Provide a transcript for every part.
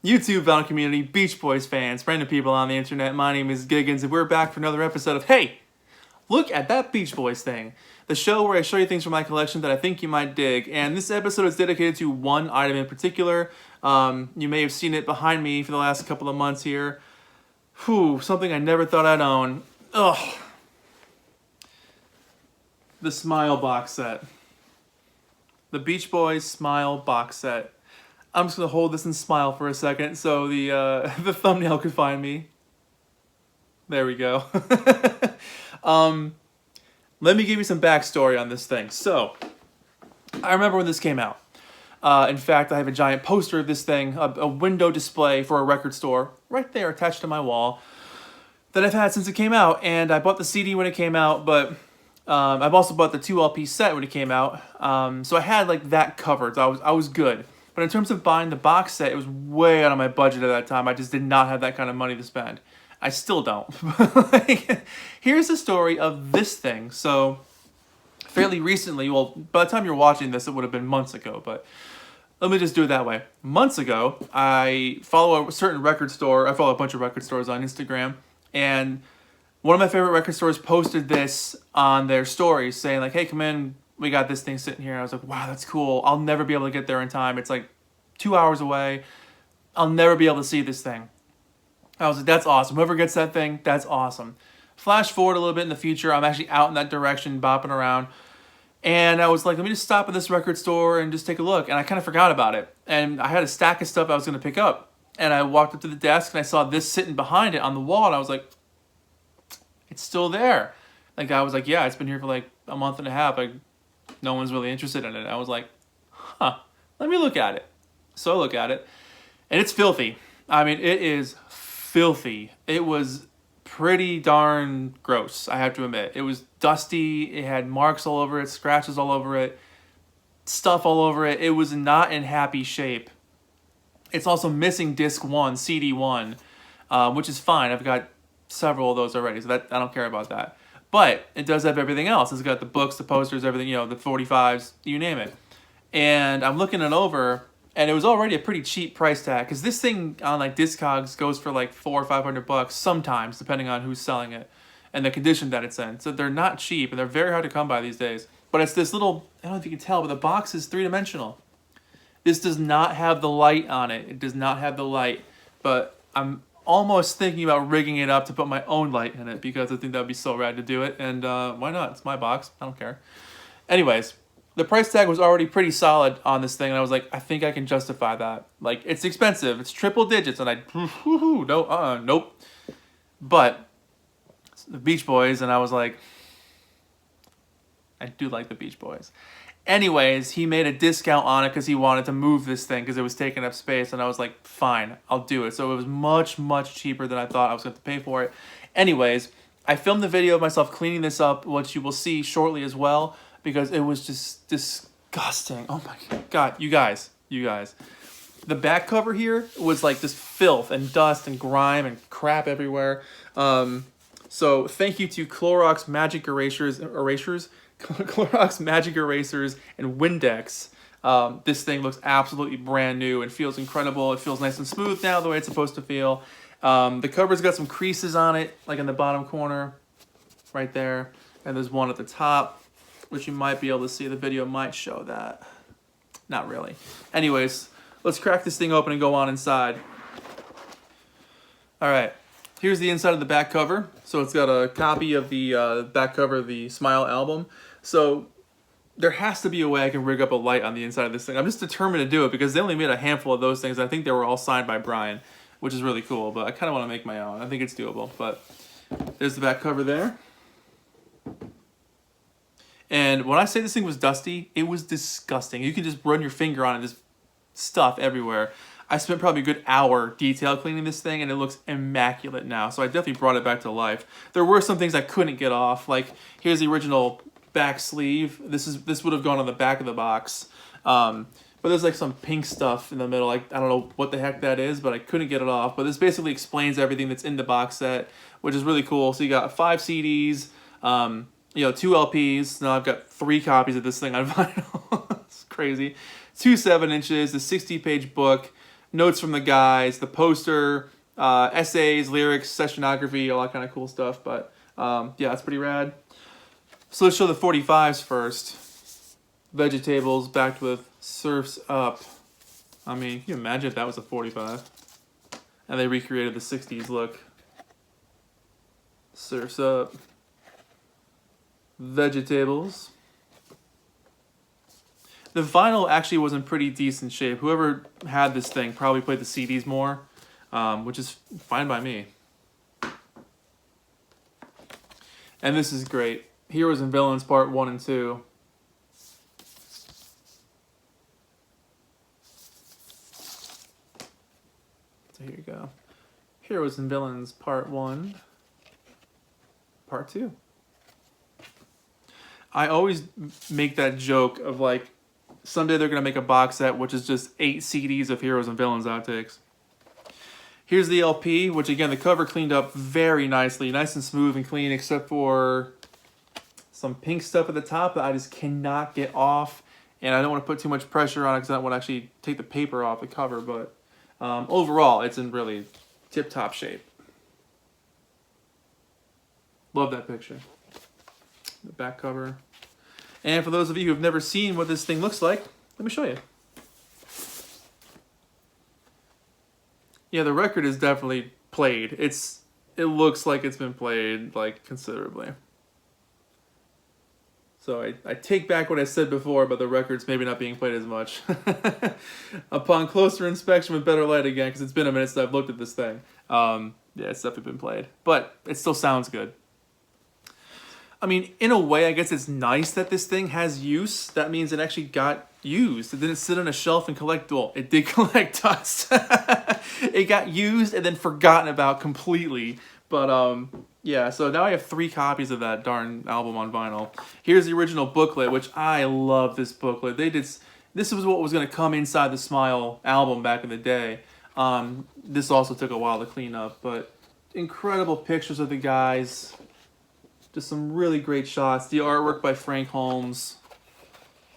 YouTube vinyl community, Beach Boys fans, random people on the internet. My name is Giggens, and we're back for another episode of Hey, Look at That Beach Boys Thing, the show where I show you things from my collection that I think you might dig. And this episode is dedicated to one item in particular. You may have seen it behind me for the last couple of months here. Something I never thought I'd own. Ugh. The Smile box set. The Beach Boys Smile box set. I'm just going to hold this and smile for a second so the thumbnail could find me. There we go. Let me give you some backstory on this thing. So, I remember when this came out. In fact, I have a giant poster of this thing, a window display for a record store, right there attached to my wall, that I've had since it came out. And I bought the CD when it came out, but I've also bought the 2 LP set when it came out. So I had like that covered. So I was good. But in terms of buying the box set, it was way out of my budget at that time. I just did not have that kind of money to spend. I still don't. Here's the story of this thing. So, fairly recently, well, by the time you're watching this, it would have been months ago, but let me just do it that way. Months ago, I follow a certain record store. I follow a bunch of record stores on Instagram, and one of my favorite record stores posted this on their stories saying like, hey, come in, we got this thing sitting here. I was like, wow, that's cool. I'll never be able to get there in time. It's like 2 hours away. I'll never be able to see this thing. I was like, that's awesome. Whoever gets that thing, that's awesome. Flash forward a little bit in the future. I'm actually out in that direction, bopping around. And I was like, let me just stop at this record store and just take a look. And I kind of forgot about it. And I had a stack of stuff I was going to pick up. And I walked up to the desk and I saw this sitting behind it on the wall. And I was like, it's still there. Like, I was like, yeah, it's been here for like a month and a half. Like, no one's really interested in it. I was like, let me look at it. So I look at it. And it's filthy. I mean, it is filthy. It was pretty darn gross, I have to admit. It was dusty. It had marks all over it, scratches all over it, stuff all over it. It was not in happy shape. It's also missing disc 1, CD 1, which is fine. I've got several of those already, so that I don't care about that. But it does have everything else. It's got the books, the posters, everything, you know, the 45s, you name it. And I'm looking it over, and it was already a pretty cheap price tag, because this thing on like Discogs goes for like $400 or $500 sometimes, depending on who's selling it and the condition that it's in. So they're not cheap, and they're very hard to come by these days. But it's this little, I don't know if you can tell, but the box is 3-dimensional. This does not have the light on it. It does not have the light, but I'm almost thinking about rigging it up to put my own light in it, because I think that would be so rad to do it. And why not? It's my box. I don't care. Anyways, the price tag was already pretty solid on this thing, and I was like, I think I can justify that. Like, it's expensive. It's triple digits, and nope. But the Beach Boys, and I was like, I do like the Beach Boys. Anyways, he made a discount on it because he wanted to move this thing because it was taking up space, and I was like, fine, I'll do it. So it was much, much cheaper than I thought I was going to pay for it. Anyways, I filmed the video of myself cleaning this up, which you will see shortly as well, because it was just disgusting. Oh my God, you guys. The back cover here was like this filth and dust and grime and crap everywhere. So thank you to Clorox Magic Erasers, Clorox Magic Erasers and Windex. This thing looks absolutely brand new and feels incredible. It feels nice and smooth now, the way it's supposed to feel. The cover's got some creases on it, like in the bottom corner, right there. And there's one at the top, which you might be able to see. The video might show that. Not really. Anyways, let's crack this thing open and go on inside. All right. Here's the inside of the back cover. So it's got a copy of the back cover of the Smile album. So there has to be a way I can rig up a light on the inside of this thing. I'm just determined to do it because they only made a handful of those things. I think they were all signed by Brian, which is really cool. But I kind of want to make my own. I think it's doable. But there's the back cover there. And when I say this thing was dusty, it was disgusting. You can just run your finger on it, there's stuff everywhere. I spent probably a good hour detail cleaning this thing, and it looks immaculate now. So I definitely brought it back to life. There were some things I couldn't get off. Like, here's the original back sleeve. This would have gone on the back of the box. But there's like some pink stuff in the middle. Like, I don't know what the heck that is, but I couldn't get it off. But this basically explains everything that's in the box set, which is really cool. So you got 5 CDs, 2 LPs. Now I've got 3 copies of this thing on vinyl. It's crazy. 2 7-inches, a 60-page book. notes from the guys, the poster, essays, lyrics, sessionography, all that kind of cool stuff. But yeah, it's pretty rad. So let's show the 45s first. Vegetables backed with Surf's Up. I mean, can you imagine if that was a 45? And they recreated the 60s look. Surf's Up. Vegetables. The vinyl actually was in pretty decent shape. Whoever had this thing probably played the CDs more, which is fine by me. And this is great. Heroes and Villains Part 1 and 2. So here you go. Heroes and Villains Part 1, Part 2. I always make that joke of like, someday they're going to make a box set which is just 8 CDs of Heroes and Villains outtakes. Here's the LP, which again, the cover cleaned up very nicely. Nice and smooth and clean, except for some pink stuff at the top that I just cannot get off. And I don't want to put too much pressure on it because I don't want to actually take the paper off the cover. But overall, it's in really tip-top shape. Love that picture. The back cover. And for those of you who have never seen what this thing looks like, let me show you. Yeah, the record is definitely played. It looks like it's been played like considerably. So I take back what I said before about the records maybe not being played as much. Upon closer inspection with better light again, because it's been a minute since I've looked at this thing. Yeah, it's definitely been played. But it still sounds good. I mean, in a way, I guess it's nice that this thing has use. That means it actually got used. It didn't sit on a shelf and collect, well, it did collect dust. It got used and then forgotten about completely. But yeah, so now I have 3 copies of that darn album on vinyl. Here's the original booklet, which I love this booklet. This was what was going to come inside the Smile album back in the day. This also took a while to clean up, but incredible pictures of the guys. Just some really great shots. The artwork by Frank Holmes.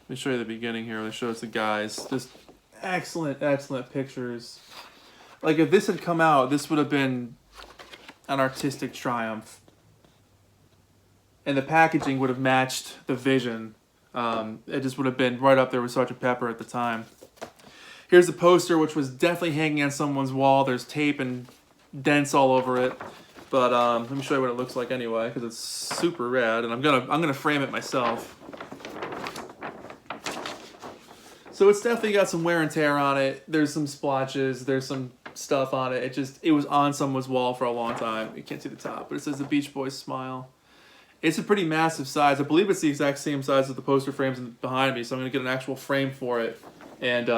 Let me show you the beginning here where it shows the guys. Just excellent, excellent pictures. Like if this had come out, this would have been an artistic triumph. And the packaging would have matched the vision. It just would have been right up there with Sgt. Pepper at the time. Here's the poster, which was definitely hanging on someone's wall. There's tape and dents all over it. But let me show you what it looks like anyway, because it's super rad, and I'm gonna frame it myself. So it's definitely got some wear and tear on it. There's some splotches. There's some stuff on it. It was on someone's wall for a long time. You can't see the top, but it says the Beach Boys Smile. It's a pretty massive size. I believe it's the exact same size as the poster frames behind me, so I'm gonna get an actual frame for it and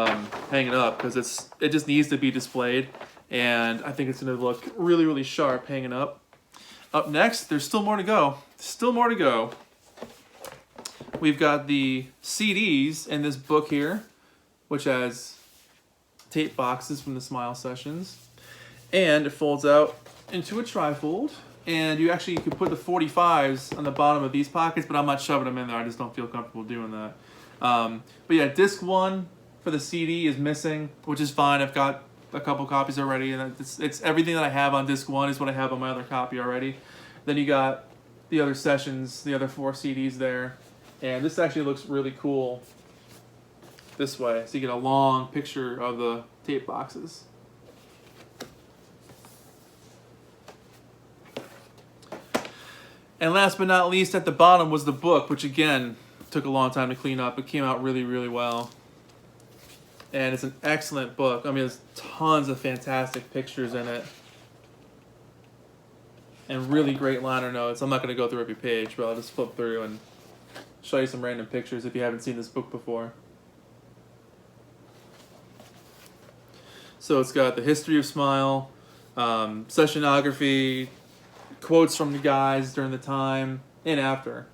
hang it up because it just needs to be displayed. And I think it's going to look really, really sharp hanging up. Up next, there's still more to go. Still more to go. We've got the CDs in this book here, which has tape boxes from the Smile sessions. And it folds out into a trifold. And you could put the 45s on the bottom of these pockets, but I'm not shoving them in there. I just don't feel comfortable doing that. But yeah, disc 1 for the CD is missing, which is fine. I've got a couple copies already, and it's everything that I have on disc 1 is what I have on my other copy already. Then you got the other sessions, the other 4 CDs there, and this actually looks really cool this way, so you get a long picture of the tape boxes. And last but not least, at the bottom was the book, which again took a long time to clean up. It came out really, really well. And it's an excellent book. I mean, there's tons of fantastic pictures in it. And really great liner notes. I'm not going to go through every page, but I'll just flip through and show you some random pictures if you haven't seen this book before. So it's got the history of Smile, sessionography, quotes from the guys during the time and after.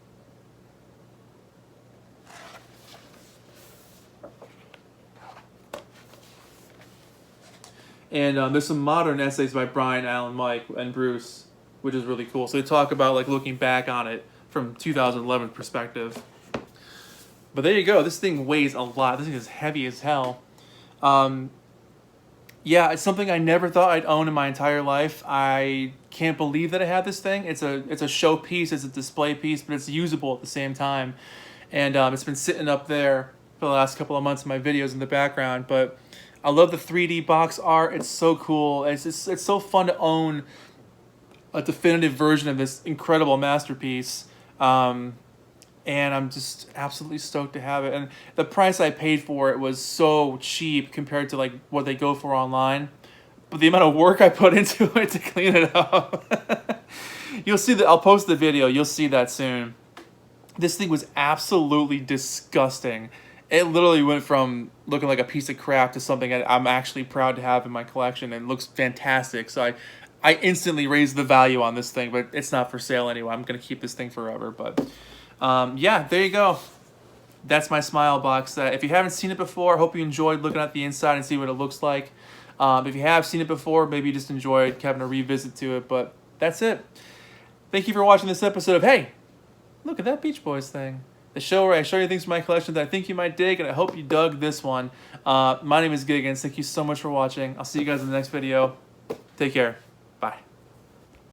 And there's some modern essays by Brian, Alan, Mike, and Bruce, which is really cool. So they talk about like looking back on it from 2011 perspective. But there you go. This thing weighs a lot. This thing is heavy as hell. Yeah, it's something I never thought I'd own in my entire life. I can't believe that I had this thing. It's a show piece, it's a display piece, but it's usable at the same time. And it's been sitting up there for the last couple of months in my videos in the background. But I love the 3D box art. It's so cool. It's so fun to own a definitive version of this incredible masterpiece. And I'm just absolutely stoked to have it. And the price I paid for it was so cheap compared to like what they go for online. But the amount of work I put into it to clean it up. You'll see that. I'll post the video. You'll see that soon. This thing was absolutely disgusting. It literally went from looking like a piece of crap to something I'm actually proud to have in my collection, and looks fantastic. So I instantly raised the value on this thing, but it's not for sale anyway. I'm going to keep this thing forever. But yeah, there you go. That's my smile box. If you haven't seen it before, I hope you enjoyed looking at the inside and see what it looks like. If you have seen it before, maybe you just enjoyed having a revisit to it. But that's it. Thank you for watching this episode of Hey, look at that Beach Boys thing. The show where I show you things from my collection that I think you might dig, and I hope you dug this one. My name is Giggens. Thank you so much for watching. I'll see you guys in the next video. Take care. Bye.